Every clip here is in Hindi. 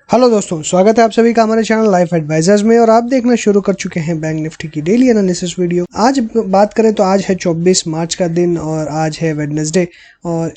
हेलो दोस्तों, स्वागत है आप सभी का हमारे चैनल लाइफ एडवाइजर्स में। और आप देखना शुरू कर चुके हैं बैंक निफ्टी की डेली एनालिसिस वीडियो। आज बात करें तो आज है 24 मार्च का दिन और आज है वेडनेसडे। और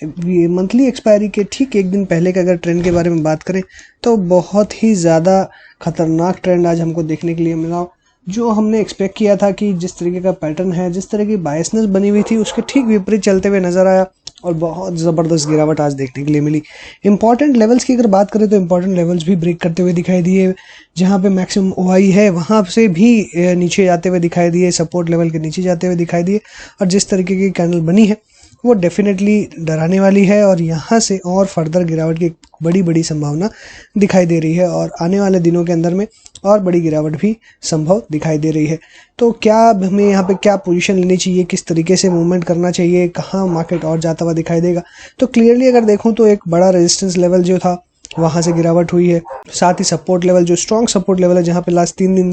मंथली एक्सपायरी के ठीक एक दिन पहले का अगर ट्रेंड के बारे में बात करें तो बहुत ही ज़्यादा खतरनाक ट्रेंड आज हमको देखने के लिए मिला। जो हमने एक्सपेक्ट किया था कि जिस तरीके का पैटर्न है, जिस तरह की बायसनेस बनी हुई थी, उसके ठीक विपरीत चलते हुए नजर आया और बहुत ज़बरदस्त गिरावट आज देखने के लिए मिली। इंपॉर्टेंट लेवल्स की अगर बात करें तो इंपॉर्टेंट लेवल्स भी ब्रेक करते हुए दिखाई दिए। जहां पे मैक्सिमम ओआई है वहां से भी नीचे जाते हुए दिखाई दिए, सपोर्ट लेवल के नीचे जाते हुए दिखाई दिए। और जिस तरीके की कैंडल बनी है वो डेफिनेटली डराने वाली है और यहाँ से और फर्दर गिरावट की एक बड़ी बड़ी संभावना दिखाई दे रही है और आने वाले दिनों के अंदर में और बड़ी गिरावट भी संभव दिखाई दे रही है। तो क्या हमें यहाँ पे क्या पोजीशन लेनी चाहिए, किस तरीके से मूवमेंट करना चाहिए, कहाँ मार्केट और जाता हुआ दिखाई देगा, तो क्लियरली अगर देखूँ तो एक बड़ा रेजिस्टेंस लेवल जो था वहाँ से गिरावट हुई है। साथ ही सपोर्ट लेवल, जो स्ट्रॉन्ग सपोर्ट लेवल है, जहाँ पे लास्ट 3 दिन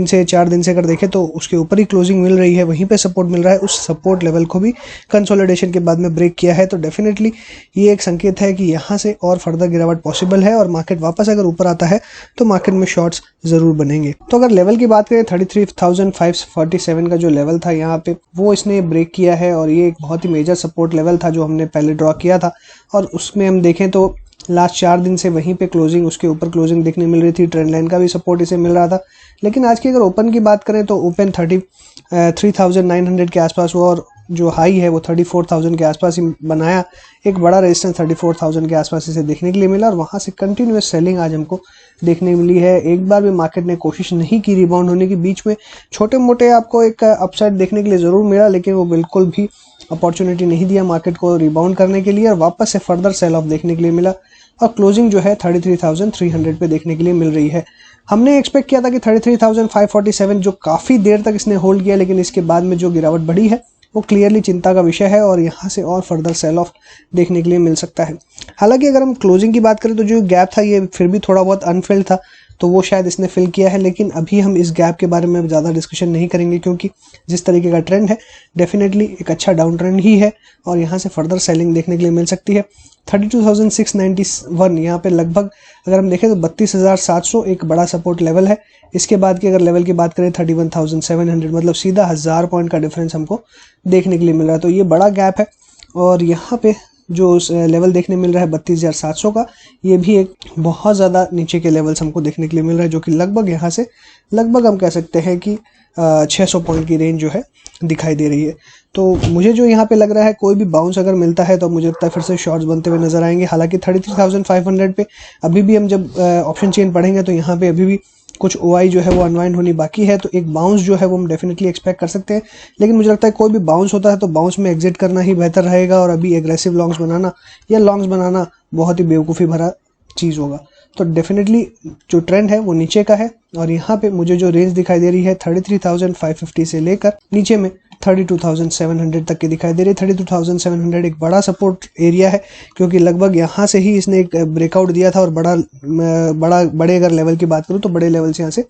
से 4 दिन से अगर देखें तो उसके ऊपर ही क्लोजिंग मिल रही है, वहीं पे सपोर्ट मिल रहा है। उस सपोर्ट लेवल को भी कंसोलिडेशन के बाद में ब्रेक किया है। तो डेफिनेटली ये एक संकेत है कि यहाँ से और फर्दर गिरावट पॉसिबल है और मार्केट वापस अगर ऊपर आता है तो मार्केट में शॉर्ट्स जरूर बनेंगे। तो अगर लेवल की बात करें 33,547 का जो लेवल था यहाँ पे, वो इसने ब्रेक किया है और ये एक बहुत ही मेजर सपोर्ट लेवल था जो हमने पहले ड्रॉ किया था। और उसमें हम देखें तो लास्ट 4 दिन से वहीं पे क्लोजिंग, उसके ऊपर क्लोजिंग देखने मिल रही थी। ट्रेंड लाइन का भी सपोर्ट इसे मिल रहा था। लेकिन आज की अगर ओपन की बात करें तो ओपन 33,900 के आसपास हुआ और जो हाई है वो 34,000 के आसपास ही बनाया। एक बड़ा रेजिस्टेंस 34,000 के आसपास इसे देखने के लिए मिला और वहां से कंटिन्यूअस सेलिंग आज हमको देखने मिली है। एक बार भी मार्केट ने कोशिश नहीं की रिबाउंड होने की। बीच में छोटे मोटे आपको एक अपसाइड देखने के लिए जरूर मिला, लेकिन वो बिल्कुल भी अपॉर्चुनिटी नहीं दिया मार्केट को रिबाउंड करने के लिए और वापस से फर्दर सेल ऑफ देखने के लिए मिला। और क्लोजिंग जो है 33,300 पे देखने के लिए मिल रही है। हमने एक्सपेक्ट किया था कि 33,547 जो काफ़ी देर तक इसने होल्ड किया, लेकिन इसके बाद में जो गिरावट बढ़ी है वो क्लियरली चिंता का विषय है और यहाँ से और फर्दर सेल ऑफ देखने के लिए मिल सकता है। हालांकि अगर हम क्लोजिंग की बात करें तो जो गैप था ये फिर भी थोड़ा बहुत अनफिल्ड था, तो वो शायद इसने फिल किया है। लेकिन अभी हम इस गैप के बारे में ज़्यादा डिस्कशन नहीं करेंगे क्योंकि जिस तरीके का ट्रेंड है डेफिनेटली एक अच्छा डाउन ट्रेंड ही है और यहाँ से फर्दर सेलिंग देखने के लिए मिल सकती है। 32,691 यहाँ पे लगभग अगर हम देखें तो 32,700 एक बड़ा सपोर्ट लेवल है। इसके बाद की अगर लेवल की बात करें 31,700, मतलब सीधा 1000 पॉइंट का डिफरेंस हमको देखने के लिए मिल रहा है। तो ये बड़ा गैप है और यहाँ पे जो लेवल देखने मिल रहा है 32,700 का, ये भी एक बहुत ज़्यादा नीचे के लेवल्स हमको देखने के लिए मिल रहा है, जो कि लगभग यहाँ से लगभग हम कह सकते हैं कि 600 पॉइंट की रेंज जो है दिखाई दे रही है। तो मुझे जो यहाँ पे लग रहा है कोई भी बाउंस अगर मिलता है तो मुझे लगता है फिर से शॉर्ट्स बनते हुए नजर आएंगे। हालांकि 33,500 पे अभी भी हम जब ऑप्शन चेन पढ़ेंगे तो यहाँ पे अभी भी कुछ ओआई जो है वो अनवाइंड होनी बाकी है, तो एक बाउंस जो है वो हम डेफिनेटली एक्सपेक्ट कर सकते हैं। लेकिन मुझे लगता है कोई भी बाउंस होता है तो बाउंस में एग्जिट करना ही बेहतर रहेगा और अभी एग्रेसिव लॉन्ग्स बनाना या लॉन्ग्स बनाना बहुत ही बेवकूफ़ी भरा चीज़ होगा। तो डेफिनेटली जो ट्रेंड है वो नीचे का है और यहाँ पे मुझे जो रेंज दिखाई दे रही है 33,550 से लेकर नीचे में 32,700 तक की दिखाई दे रही है। 32,700 एक बड़ा सपोर्ट एरिया है क्योंकि लगभग यहाँ से ही इसने एक ब्रेकआउट दिया था और बड़े अगर लेवल की बात करूँ तो बड़े लेवल से यहाँ से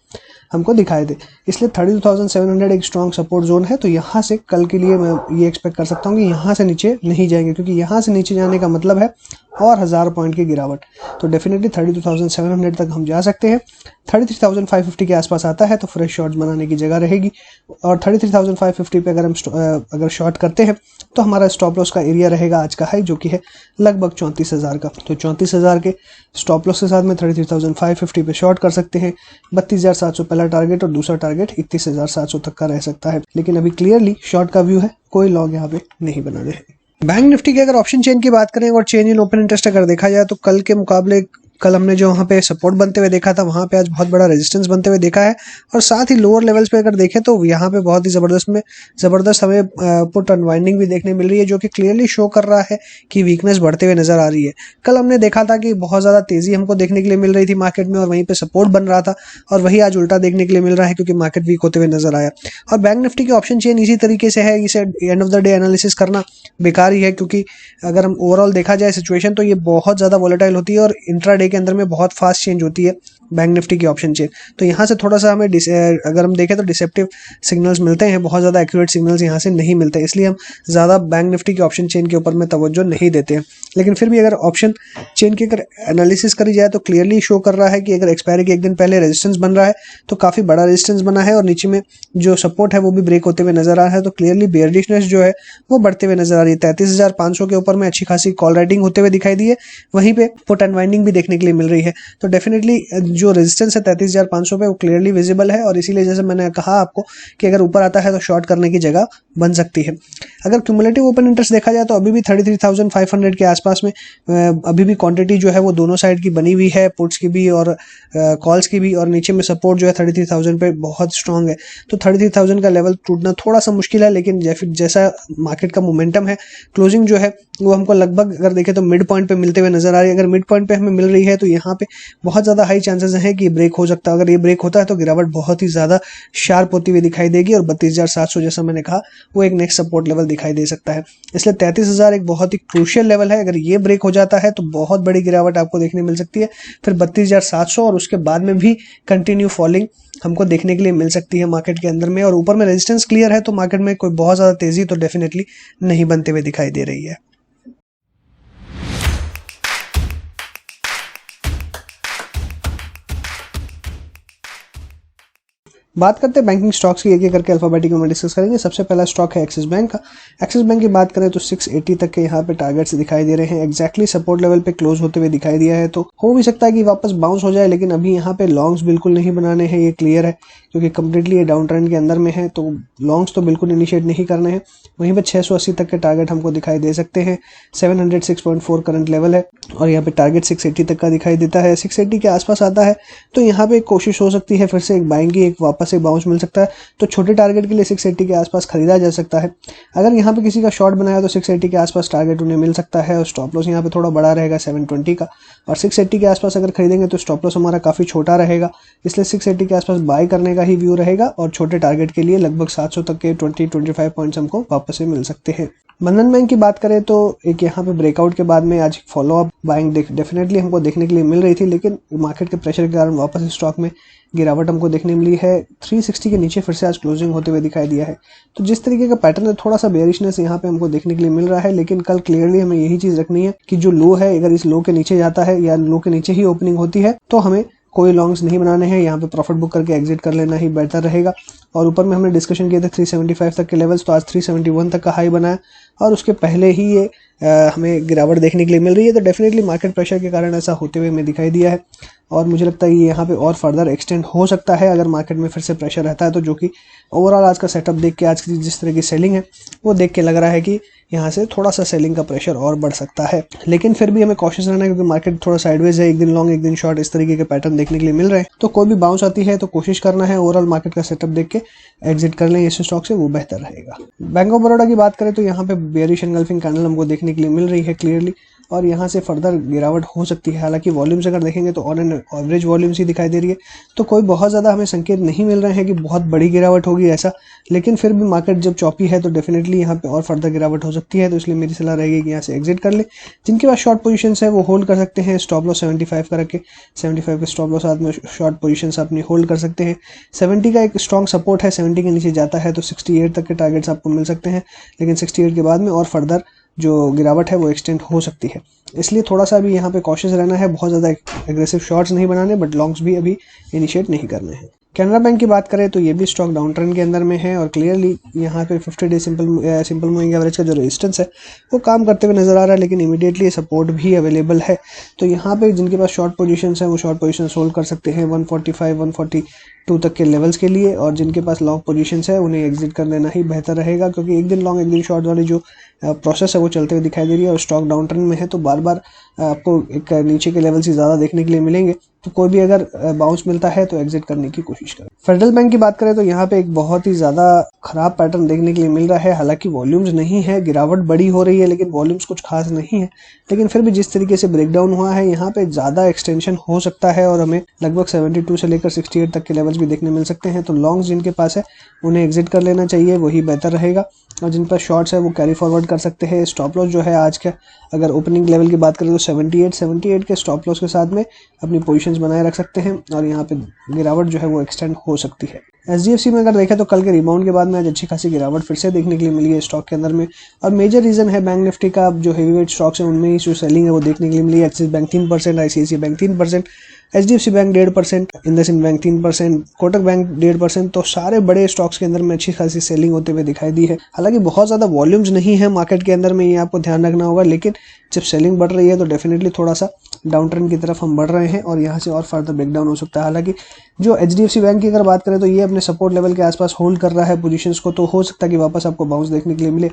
हमको दिखाई दे, इसलिए 32,700 एक स्ट्रॉन्ग सपोर्ट जोन है। तो यहाँ से कल के लिए मैं ये एक्सपेक्ट कर सकता हूँ कि यहाँ से नीचे नहीं जाएंगे क्योंकि यहाँ से नीचे जाने का मतलब है और 1000 पॉइंट की गिरावट। तो डेफिनेटली 32,700 तक हम जा सकते हैं। 33,550 के आसपास आता है तो फ्रेश शॉर्ट्स बनाने की जगह रहेगी और 33,550 पे अगर हम शॉर्ट करते हैं तो हमारा स्टॉप लॉस का एरिया रहेगा आज का हाई, जो कि है लगभग 34,000 का। तो 34,000 के स्टॉप लॉस के साथ में 33,550 पे शॉर्ट कर सकते हैं। 32,700 पहला टारगेट और दूसरा टारगेट 31,700 तक का रह सकता है। लेकिन अभी क्लियरली शॉर्ट का व्यू है, कोई लॉन्ग यहाँ पे नहीं बना रहे। बैंक निफ्टी की अगर ऑप्शन चेन की बात करें और चेंज इन ओपन इंटरेस्ट अगर देखा जाए तो कल के मुकाबले कल हमने जो वहाँ पे सपोर्ट बनते हुए देखा था वहाँ पे आज बहुत बड़ा रेजिस्टेंस बनते हुए देखा है और साथ ही लोअर लेवल्स पे अगर देखें तो यहाँ पे बहुत ही ज़बरदस्त हमें पुट अनवाइंडिंग भी देखने मिल रही है, जो कि क्लियरली शो कर रहा है कि वीकनेस बढ़ते हुए नजर आ रही है। कल हमने देखा था कि बहुत ज़्यादा तेज़ी हमको देखने के लिए मिल रही थी मार्केट में और वहीं पर सपोर्ट बन रहा था और वही आज उल्टा देखने के लिए मिल रहा है क्योंकि मार्केट वीक होते हुए नजर आया। और बैंक निफ्टी की ऑप्शन चेन इसी तरीके से है, इसे end of the day analysis करना बेकार ही है क्योंकि अगर हम ओवरऑल देखा जाए सिचुएशन तो ये बहुत ज़्यादा वोलेटाइल होती है और इंट्राडे डे के अंदर में बहुत फास्ट चेंज होती है बैंक निफ्टी की ऑप्शन चेन। तो यहाँ से थोड़ा सा हमें अगर हम देखें तो डिसेप्टिव सिग्नल्स मिलते हैं, बहुत ज़्यादा एक्यूरेट सिग्नल्स यहाँ से नहीं मिलते, इसलिए हम ज़्यादा बैंक निफ्टी की ऑप्शन चेन के ऊपर में तवज्जो नहीं देते हैं। लेकिन फिर भी अगर ऑप्शन चेन की अगर एनालिसिस करी जाए तो क्लियरली शो कर रहा है कि अगर एक्सपायरी के एक दिन पहले रेजिस्टेंस बन रहा है तो काफ़ी बड़ा रेजिस्टेंस बना है और नीचे में जो सपोर्ट है वो भी ब्रेक होते हुए नजर आ रहा है। तो क्लियरली बेयरिशनेस जो है वो बढ़ते हुए नजर आ रही है। 33,500 के ऊपर में अच्छी खासी कॉल राइटिंग होते हुए दिखाई दी है, वहीं पे पुट अनवाइंडिंग भी देखने के लिए मिल रही है। तो डेफिनेटली जो रेजिस्टेंस है 33,500 पे वो क्लियरली विजिबल है और इसीलिए जैसे मैंने कहा आपको कि अगर ऊपर आता है तो शॉर्ट करने की जगह बन सकती है। अगर क्यूमुलेटिव ओपन इंटरेस्ट देखा जाए तो अभी भी 33,500 के आसपास में अभी भी क्वांटिटी जो है वो दोनों साइड की बनी हुई है, पुट्स की भी और कॉल्स की भी, और नीचे में सपोर्ट जो है 33,000 पे बहुत स्ट्रांग है। तो 33,000 का लेवल टूटना थोड़ा सा मुश्किल है, लेकिन जैसा मार्केट का मोमेंटम है, क्लोजिंग जो है वो हमको लगभग अगर देखें तो मिड पॉइंट पे मिलते हुए नजर आ रही है। अगर मिड पॉइंट पे हमें मिल रही है तो यहाँ पे बहुत ज़्यादा हाई चांसेस हैं कि ब्रेक हो सकता है। अगर ये ब्रेक होता है तो गिरावट बहुत ही ज़्यादा शार्प होती हुई दिखाई देगी और 32,700 जैसा मैंने कहा वो एक नेक्स्ट सपोर्ट लेवल दिखाई दे सकता है। इसलिए 33,000 एक बहुत ही क्रूशियल लेवल है, अगर ये ब्रेक हो जाता है तो बहुत बड़ी गिरावट आपको देखने मिल सकती है। फिर 32,700 और उसके बाद में भी कंटिन्यू फॉलिंग हमको देखने के लिए मिल सकती है मार्केट के अंदर में, और ऊपर में रेजिस्टेंस क्लियर है तो मार्केट में कोई बहुत ज़्यादा तेज़ी तो डेफिनेटली नहीं बनते हुए दिखाई दे रही है। बात करते हैं बैंकिंग स्टॉक्स की, एक एक करके अल्फाबेटिक में डिस्कस करेंगे। सबसे पहला स्टॉक है एक्सिस बैंक का। एक्सिस बैंक की बात करें तो 680 तक के यहाँ पे टारगेट्स दिखाई दे रहे हैं, एक्जैक्टली सपोर्ट लेवल पे क्लोज होते हुए दिखाई दिया है। तो हो भी सकता है कि वापस बाउंस हो जाए, लेकिन अभी यहाँ पे लॉन्ग्स बिल्कुल नहीं बनाने हैं, ये क्लियर है, क्योंकि कंप्लीटली ये डाउन ट्रेंड के अंदर में है, तो लॉन्ग्स तो बिल्कुल इनिशिएट नहीं करने हैं। वहीं पर 680 तक के टारगेट हमको दिखाई दे सकते हैं। 706.4 करंट लेवल है और यहाँ पे टारगेट 680 तक का दिखाई देता है। 680 के आसपास आता है तो यहाँ पे कोशिश हो सकती है फिर से एक बाइंग की, एक वापस एक बाउंस मिल सकता है। तो छोटे टारगेट के लिए 680 के आसपास खरीदा जा सकता है। अगर यहाँ पे किसी का शॉर्ट बनाया तो 680 के आसपास टारगेट उन्हें मिल सकता है और स्टॉप लॉस यहाँ पे थोड़ा बड़ा रहेगा 720 का, और 680 के आसपास अगर खरीदेंगे तो स्टॉप लॉस हमारा काफ़ी छोटा रहेगा, इसलिए 680 के आसपास बाय करने का ही व्यू रहेगा और छोटे टारगेट के लिए लगभग 700 तक के 20-25 पॉइंट्स हमको वापस से मिल सकते हैं। बंधन बैंक की बात करें तो एक यहाँ पे ब्रेकआउट के बाद में आज फॉलोअप बाइंग डेफिनेटली हमको देखने के लिए मिल रही थी, लेकिन मार्केट के प्रेशर के कारण वापस स्टॉक में गिरावट हमको देखने मिली है। 360 के नीचे फिर से आज क्लोजिंग होते हुए दिखाई दिया है। तो जिस तरीके का पैटर्न है, थोड़ा सा बेयरिशनेस यहाँ पे हमको देखने के लिए मिल रहा है, लेकिन कल क्लियरली हमें यही चीज रखनी है कि जो लो है अगर इस लो के नीचे जाता है या लो के नीचे ही ओपनिंग होती है तो हमें कोई लॉन्ग्स नहीं बनाने हैं, यहाँ पे प्रॉफिट बुक करके एग्जिट कर लेना ही बेहतर रहेगा। और ऊपर में हमने डिस्कशन किए थे 375 तक के लेवल्स, तो आज 371 तक का हाई बना है और उसके पहले ही ये हमें गिरावट देखने के लिए मिल रही है। तो डेफिनेटली मार्केट प्रेशर के कारण ऐसा होते हुए हमें दिखाई दिया है और मुझे लगता है ये यहाँ पे और फर्दर एक्सटेंड हो सकता है अगर मार्केट में फिर से प्रेशर रहता है तो, जो कि ओवरऑल आज का सेटअप देख के, आज की जिस तरह की सेलिंग है वो देख के लग रहा है कि यहाँ से थोड़ा सा सेलिंग का प्रेशर और बढ़ सकता है। लेकिन फिर भी हमें कॉशियस रहना है क्योंकि मार्केट थोड़ा साइडवेज है, एक दिन लॉन्ग एक दिन शॉर्ट इस तरीके के पैटर्न देखने के लिए मिल रहे हैं। तो कोई भी बाउंस आती है तो कोशिश करना है ओवरऑल मार्केट का सेटअप देख के एग्जिट कर लें इस स्टॉक से, वो बेहतर रहेगा। बैंक ऑफ बड़ौदा की बात करें तो यहाँ पे बेयरिश एंगल्फिंग कैंडल हमको देखने के लिए मिल रही है क्लियरली, और यहाँ से फर्दर गिरावट हो सकती है। हालांकि वॉल्यूम्स अगर देखेंगे तो ऑन एन एवरेज वॉल्यूम्स ही दिखाई दे रही है, तो कोई बहुत ज़्यादा हमें संकेत नहीं मिल रहे हैं कि बहुत बड़ी गिरावट होगी ऐसा। लेकिन फिर भी मार्केट जब चौपी है तो डेफिनेटली यहाँ पे और फर्दर गिरावट हो सकती है, तो इसलिए मेरी सलाह रहेगी कि यहाँ से एग्जिट कर ले। जिनके पास शॉर्ट पोजीशंस है वो होल्ड कर सकते हैं, स्टॉप लॉस 75 का रखे, 75 के स्टॉप लॉस साथ में शॉर्ट पोजीशंस अपनी होल्ड कर सकते हैं। 70 का एक स्ट्रॉन्ग सपोर्ट है, 70 के नीचे जाता है तो 68 तक के टारगेट्स आपको मिल सकते हैं, लेकिन 68 के बाद में और फर्दर जो गिरावट है वो एक्सटेंड हो सकती है। इसलिए थोड़ा सा भी यहाँ पे कॉशियस रहना है, बहुत ज़्यादा एग्रेसिव शॉर्ट्स नहीं बनाने, बट लॉन्ग्स भी अभी इनिशिएट नहीं करने हैं। कैनरा बैंक की बात करें तो ये भी स्टॉक डाउन ट्रेंड के अंदर में है और क्लियरली यहाँ पे 50 डे सिंपल मूविंग एवरेज का जो रेजिस्टेंस है वो काम करते हुए नजर आ रहा है, लेकिन इमीडिएटली सपोर्ट भी अवेलेबल है। तो यहाँ पे जिनके पास शॉर्ट पोजीशंस हैं वो शॉर्ट पोजीशन होल्ड कर सकते हैं 145 142 तक के लेवल्स के लिए, और जिनके पास लॉन्ग पोजीशंस है उन्हें एग्जिट कर लेना ही बेहतर रहेगा, क्योंकि एक दिन लॉन्ग एक दिन शॉर्ट वाली जो प्रोसेस है वो चलते हुए दिखाई दे रही है और स्टॉक डाउन ट्रेंड में है, तो बार बार आपको एक नीचे के लेवल से ज़्यादा देखने के लिए मिलेंगे। तो कोई भी अगर बाउंस मिलता है तो एग्जिट करने की कोशिश करें। फेडरल बैंक की बात करें तो यहाँ पे एक बहुत ही ज़्यादा खराब पैटर्न देखने के लिए मिल रहा है। हालांकि वॉल्यूम्स नहीं है, गिरावट बड़ी हो रही है लेकिन वॉल्यूम्स कुछ खास नहीं है। लेकिन फिर भी जिस तरीके से ब्रेकडाउन हुआ है यहाँ पे ज़्यादा एक्सटेंशन हो सकता है और हमें लगभग 72 से लेकर 68 तक के लेवल्स भी देखने मिल सकते हैं। तो लॉन्ग्स जिनके पास है उन्हें एग्जिट कर लेना चाहिए, वही बेहतर रहेगा। और जिन पर शॉर्ट्स है वो कैरी फॉरवर्ड कर सकते हैं। स्टॉप लॉस जो है आज का, अगर ओपनिंग लेवल की बात करें तो 78 के स्टॉप लॉस के साथ में अपनी पोजीशंस बनाए रख सकते हैं और यहाँ पे गिरावट जो है वो एक्सटेंड हो सकती है। SGFC में अगर देखें तो कल के रिबाउंड के बाद में आज अच्छी खासी गिरावट फिर से देखने के लिए मिली है स्टॉक के अंदर में। और मेजर रीजन है बैंक निफ्टी का, जो हेवीवेट स्टॉक्स है उनमें ही जो सेलिंग है वो देखने के लिए मिली है। Axis bank 3%, ICICI bank 3%, HDFC bank 1.5%, IndusInd bank 3%, Kotak bank 1.5%। तो सारे बड़े स्टॉक्स के अंदर में अच्छी खासी सेलिंग होते हुए दिखाई दी है। हालांकि बहुत ज़्यादा वॉल्यूम्स नहीं है मार्केट के अंदर में, ये आपको ध्यान रखना होगा। लेकिन जब सेलिंग बढ़ रही है तो डेफिनेटली थोड़ा सा डाउन ट्रेंड की तरफ हम बढ़ रहे हैं और यहाँ से और फर्दर ब्रेकडाउन हो सकता है। हालांकि जो HDFC बैंक की अगर बात करें तो ये अपने सपोर्ट लेवल के आसपास होल्ड कर रहा है पोजीशंस को, तो हो सकता है कि वापस आपको बाउंस देखने के लिए मिले।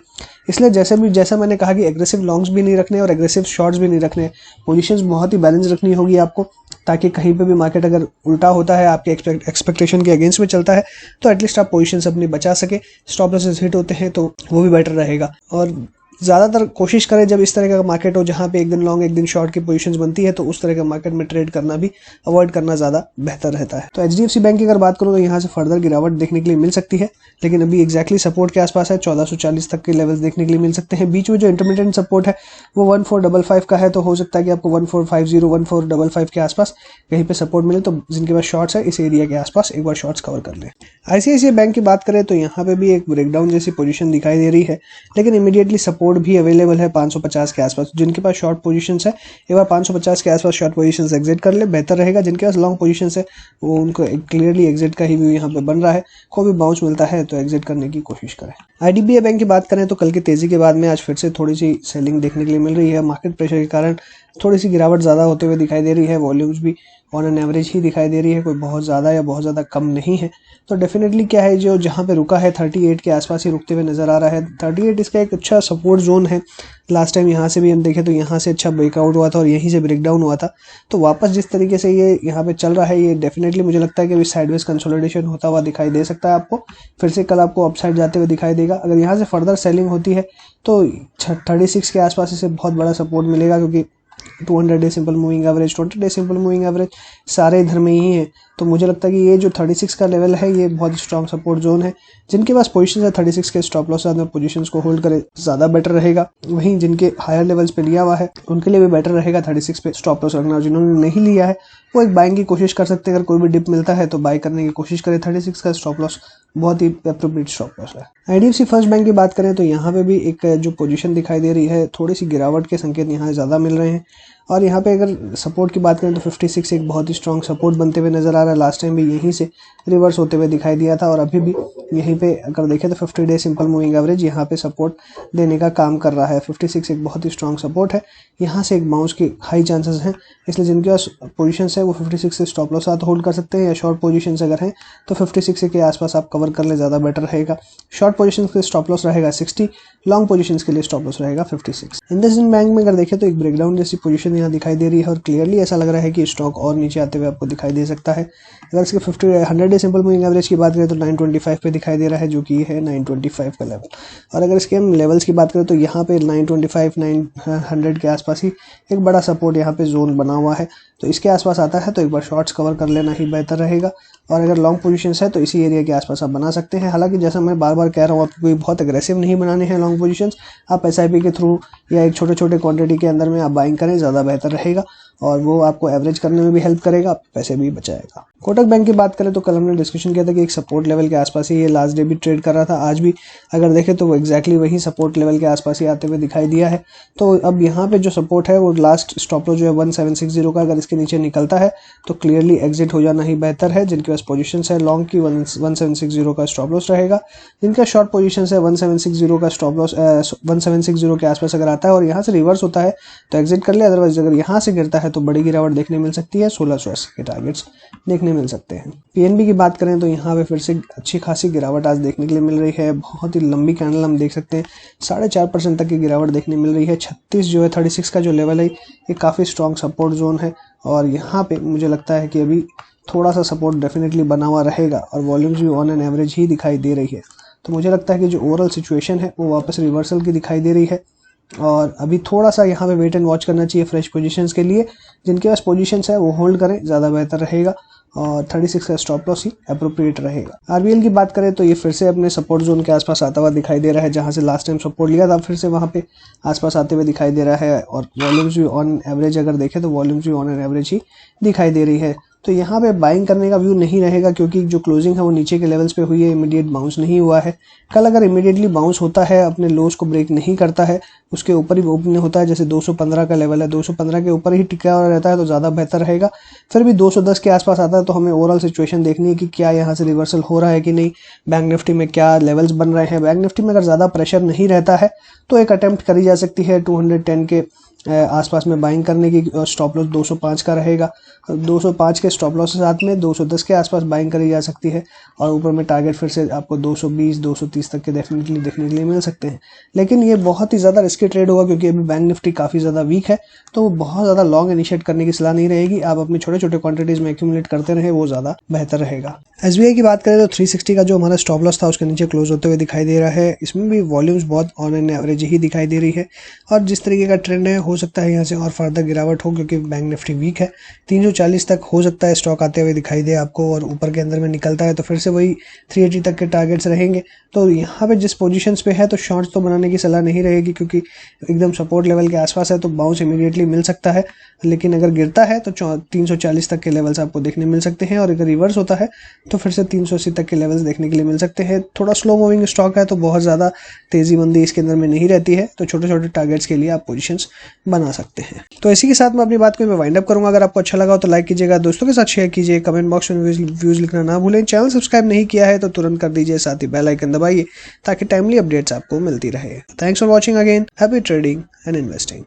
इसलिए जैसा मैंने कहा कि एग्रेसिव लॉन्ग्स भी नहीं रखने और एग्रेसिव शॉर्ट्स भी नहीं रखने, पोजीशंस बहुत ही बैलेंस रखनी होगी आपको, ताकि कहीं पे भी मार्केट अगर उल्टा होता है, आपके एक्सपेक्टेशन के अगेंस्ट में चलता है, तो एटलीस्ट आप पोजीशंस अपनी बचा सके। स्टॉप लॉसेस हिट होते हैं तो वो भी बेटर रहेगा। और ज़्यादातर कोशिश करें जब इस तरह का मार्केट हो जहाँ पे एक दिन लॉन्ग एक दिन शॉर्ट की पोजीशंस बनती है, तो उस तरह के मार्केट में ट्रेड करना भी अवॉइड करना ज़्यादा बेहतर रहता है। तो HDFC बैंक की अगर बात करूँ तो यहाँ से फर्दर गिरावट देखने के लिए मिल सकती है, लेकिन अभी एक्जैक्टली सपोर्ट के आसपास है। 1440 तक के लेवल्स देखने के लिए मिल सकते हैं। बीच में जो इंटरमीडिएट सपोर्ट है वो 1455 का है, तो हो सकता है कि आपको 1450 1455 के आसपास कहीं पे सपोर्ट मिले। तो जिनके पास शॉर्ट्स है इस एरिया के आसपास एक बार शॉर्ट्स कवर कर लें। ICICI बैंक की बात करें तो यहाँ पे भी एक ब्रेकडाउन जैसी पोजीशन दिखाई दे रही है, लेकिन इमीडिएटली सपोर्ट भी अवेलेबल है 550 के आसपास। जिनके पास शॉर्ट पोजीशंस है एक बार 550 के आसपास शॉर्ट पोजीशंस एग्जिट कर ले, बेहतर रहेगा। जिनके पास लॉन्ग पोजीशंस है वो उनको क्लियरली एग्जिट का ही व्यू यहाँ पे बन रहा है। कोई भी बाउंस मिलता है तो एग्जिट करने की कोशिश करें। IDBI बैंक की बात करें तो कल की तेजी के बाद में आज फिर से थोड़ी सी सेलिंग देखने के लिए मिल रही है। मार्केट प्रेशर के कारण थोड़ी सी गिरावट ज़्यादा होते हुए दिखाई दे रही है। वॉल्यूम्स भी ऑन एन एवरेज ही दिखाई दे रही है, कोई बहुत ज़्यादा या बहुत ज़्यादा कम नहीं है। तो डेफिनेटली क्या है, जो जहाँ पे रुका है 38 के आसपास ही रुकते हुए नज़र आ रहा है। 38 इसका एक अच्छा सपोर्ट जोन है। लास्ट टाइम यहाँ से भी हम देखें तो यहाँ से अच्छा ब्रेकआउट हुआ था और यहीं से ब्रेकडाउन हुआ था। तो वापस जिस तरीके से ये यहाँ पे चल रहा है, ये डेफिनेटली मुझे लगता है कि अभी साइडवेज कंसोलिडेशन होता हुआ दिखाई दे सकता है आपको। फिर से कल आपको अपसाइड जाते हुए दिखाई देगा। अगर यहाँ से फर्दर सेलिंग होती है तो 36 के आसपास इसे बहुत बड़ा सपोर्ट मिलेगा, क्योंकि 200 day simple moving average, 20 day simple moving average सारे इधर में ही है। तो मुझे लगता है कि ये जो 36 का लेवल है ये बहुत स्ट्रॉन्ग सपोर्ट जोन है। जिनके पास पोजीशन है 36 के स्टॉप लॉस में पोजीशंस को होल्ड करे ज़्यादा बेटर रहेगा। वहीं जिनके हायर लेवल्स पे लिया हुआ है उनके लिए भी बेटर रहेगा 36 पे स्टॉप लॉस रखना। और जिन्होंने नहीं लिया है वो एक बाइंग की कोशिश कर सकते हैं। अगर कोई भी डिप मिलता है तो बाय करने की कोशिश करें। 36 का स्टॉप लॉस बहुत ही अप्रोप्रिएट स्टॉप लॉस है। IDFC फर्स्ट बैंक की बात करें तो यहाँ पे भी एक जो पोजीशन दिखाई दे रही है, थोड़ी सी गिरावट के संकेत यहाँ ज़्यादा मिल रहे हैं। और यहाँ पे अगर सपोर्ट की बात करें तो 56 एक बहुत ही स्ट्रॉन्ग सपोर्ट बनते हुए नजर आ रहा है। लास्ट टाइम भी यहीं से रिवर्स होते हुए दिखाई दिया था और अभी भी यहीं पे अगर देखें तो 50 डे सिंपल मूविंग एवरेज यहाँ पे सपोर्ट देने का काम कर रहा है। 56 एक बहुत ही स्ट्रॉन्ग सपोर्ट है। यहाँ से एक बाउंस की हाई चांसेस हैं, इसलिए जिनके पास पोजीशन है वो 56 से स्टॉप लॉस साथ होल्ड कर सकते हैं। या शॉर्ट पोजीशन अगर हैं तो 56 के आसपास आप कवर कर ले, ज़्यादा बेटर रहेगा। शॉर्ट पोजीशन के स्टॉप लॉस रहेगा 60, लॉन्ग पोजीशन के लिए स्टॉप लॉस रहेगा 56। इंडसइंड बैंक में अगर देखें तो एक ब्रेकडाउन जैसी पोजीशन यहाँ दिखाई दे रही है और क्लियरली ऐसा लग रहा है कि स्टॉक और नीचे आते हुए आपको दिखाई दे सकता है। अगर इसके 100 डे सिंपल मूविंग एवरेज की बात करें तो 925 पे दिखाई दे रहा है, जो कि है 925 का लेवल। और अगर इसके हम लेवल्स की बात करें तो यहाँ पे 925 900 के आसपास ही एक बड़ा सपोर्ट यहाँ पे जोन बना हुआ है। तो इसके आसपास आता है तो एक बार शॉर्ट्स कवर कर लेना ही बेहतर रहेगा। और अगर लॉन्ग पोजीशंस है तो इसी एरिया के आसपास आप बना सकते हैं। हालांकि जैसा मैं बार बार कह रहा हूँ, आपको कोई बहुत एग्रेसिव नहीं बनाने हैं लॉन्ग पोजीशंस। आप SIP के थ्रू या एक छोटे छोटे क्वांटिटी के अंदर में आप बाइंग करें, ज़्यादा बेहतर रहेगा और वो आपको एवरेज करने में भी हेल्प करेगा, आप पैसे भी बचाएगा। कोटक बैंक की बात करें तो कल हमने डिस्कशन किया था कि एक सपोर्ट लेवल के आसपास ही ये लास्ट डे भी ट्रेड कर रहा था। आज भी अगर देखें तो वो एक्जैक्टली वही सपोर्ट लेवल के आसपास ही आते हुए दिखाई दिया है। तो अब यहाँ पे जो सपोर्ट है वो लास्ट स्टॉप लॉस जो है 1760 का, अगर इसके नीचे निकलता है तो क्लियरली एग्जिट हो जाना ही बेहतर है। जिनके पास पोजीशंस है लॉन्ग की 1760 का स्टॉप लॉस रहेगा। जिनका शॉर्ट पोजीशंस है 1760 का स्टॉप लॉस 1760 के आसपास अगर आता है और यहाँ से रिवर्स होता है तो एग्जिट कर ले। अदरवाइज अगर यहाँ से गिरता है तो बड़ी गिरावट देखने मिल सकती है, 1680 के टारगेट्स देखने मिल सकते हैं। PNB की बात करें तो यहाँ पे फिर से अच्छी खासी गिरावट आज देखने के लिए मिल रही है। बहुत ही लंबी कैंडल हम देख सकते हैं, 4.5% तक की गिरावट देखने मिल रही है। 36 जो है 36 का जो लेवल है ये काफ़ी स्ट्रॉन्ग सपोर्ट जोन है और यहाँ पे मुझे लगता है कि अभी थोड़ा सा सपोर्ट डेफिनेटली बना हुआ रहेगा और वॉल्यूम्स भी ऑन एन एवरेज ही दिखाई दे रही है। तो मुझे लगता है कि जो ओवरऑल सिचुएशन है वो वापस रिवर्सल की दिखाई दे रही है और अभी थोड़ा सा यहाँ पे वेट एंड वॉच करना चाहिए फ्रेश पोजीशंस के लिए। जिनके पास पोजीशंस है वो होल्ड करें, ज़्यादा बेहतर रहेगा और 36 का स्टॉप लॉस ही अप्रोप्रिएट रहेगा। आरबीएल की बात करें तो ये फिर से अपने सपोर्ट जोन के आसपास आता हुआ दिखाई दे रहा है, जहाँ से लास्ट टाइम सपोर्ट लिया था फिर से वहाँ पे आसपास आते हुए दिखाई दे रहा है और वॉल्यूम्स भी ऑन एवरेज अगर देखें तो वॉल्यूम्स भी ऑन एन एवरेज ही दिखाई दे रही है। तो यहाँ पे बाइंग करने का व्यू नहीं रहेगा क्योंकि जो क्लोजिंग है वो नीचे के लेवल्स पे हुई है, इमीडिएट बाउंस नहीं हुआ है। कल अगर इमीडिएटली बाउंस होता है, अपने लोज को ब्रेक नहीं करता है, उसके ऊपर ही ओपन होता है, जैसे 215 का लेवल है, 215 के ऊपर ही टिका हुआ रहता है तो ज़्यादा बेहतर रहेगा। फिर भी 210 के आसपास आता है तो हमें ओवरऑल सिचुएशन देखनी है कि क्या यहाँ से रिवर्सल हो रहा है कि नहीं, बैंक निफ्टी में क्या लेवल्स बन रहे हैं। बैंक निफ्टी में अगर ज़्यादा प्रेशर नहीं रहता है तो एक अटेम्प्ट करी जा सकती है 210 के आसपास में बाइंग करने की। स्टॉप लॉस 205 का रहेगा, 205 के स्टॉप लॉस के साथ में 210 के आसपास बाइंग करी जा सकती है और ऊपर में टारगेट फिर से आपको 220 230 तक के डेफिनेटली देखने के लिए मिल सकते हैं। लेकिन ये बहुत ही ज़्यादा रिस्की ट्रेड होगा क्योंकि अभी बैंक निफ्टी काफ़ी ज़्यादा वीक है, तो बहुत ज़्यादा लॉन्ग इनिशिएट करने की सलाह नहीं रहेगी। आप अपने छोटे छोटे क्वांटिटीज़ में एक्यूमुलेट करते रहे, वो ज़्यादा बेहतर रहेगा। एसबीआई की बात करें तो 360 का जो हमारा स्टॉप लॉस था उसके नीचे क्लोज होते हुए दिखाई दे रहा है। इसमें भी वॉल्यूम्स बहुत ऑन एन एवरेज ही दिखाई दे रही है और जिस तरीके का ट्रेंड है हो सकता है यहाँ से और फर्दर गिरावट हो क्योंकि बैंक निफ्टी वीक है। 340 तक हो सकता है स्टॉक आते हुए दिखाई दे आपको और ऊपर के अंदर में निकलता है तो फिर से वही 380 तक के टारगेट्स रहेंगे। तो यहाँ पे जिस पोजीशंस पे है तो शॉर्ट्स तो बनाने की सलाह नहीं रहेगी क्योंकि एकदम सपोर्ट लेवल के आसपास है तो बाउंस इमीडिएटली मिल सकता है। लेकिन अगर गिरता है तो 340 तक के लेवल्स आपको देखने मिल सकते हैं और अगर रिवर्स होता है तो फिर से 380 तक के लेवल्स देखने के लिए मिल सकते हैं। थोड़ा स्लो मूविंग स्टॉक है तो बहुत ज़्यादा तेज़ी मंदी इसके अंदर में नहीं रहती है, तो छोटे छोटे टारगेट्स के लिए आप पोजीशंस बना सकते हैं। तो इसी के साथ मैं अपनी बात को मैं वाइंड अप करूंगा। अगर आपको अच्छा लगा हो तो लाइक कीजिएगा, दोस्तों के साथ शेयर कीजिए, कमेंट बॉक्स में व्यूज लिखना ना भूलें। चैनल सब्सक्राइब नहीं किया है तो तुरंत कर दीजिए, साथ ही बेल आइकन दबाइए ताकि टाइमली अपडेट्स आपको मिलती रहे। Thanks for watching again, happy trading and investing.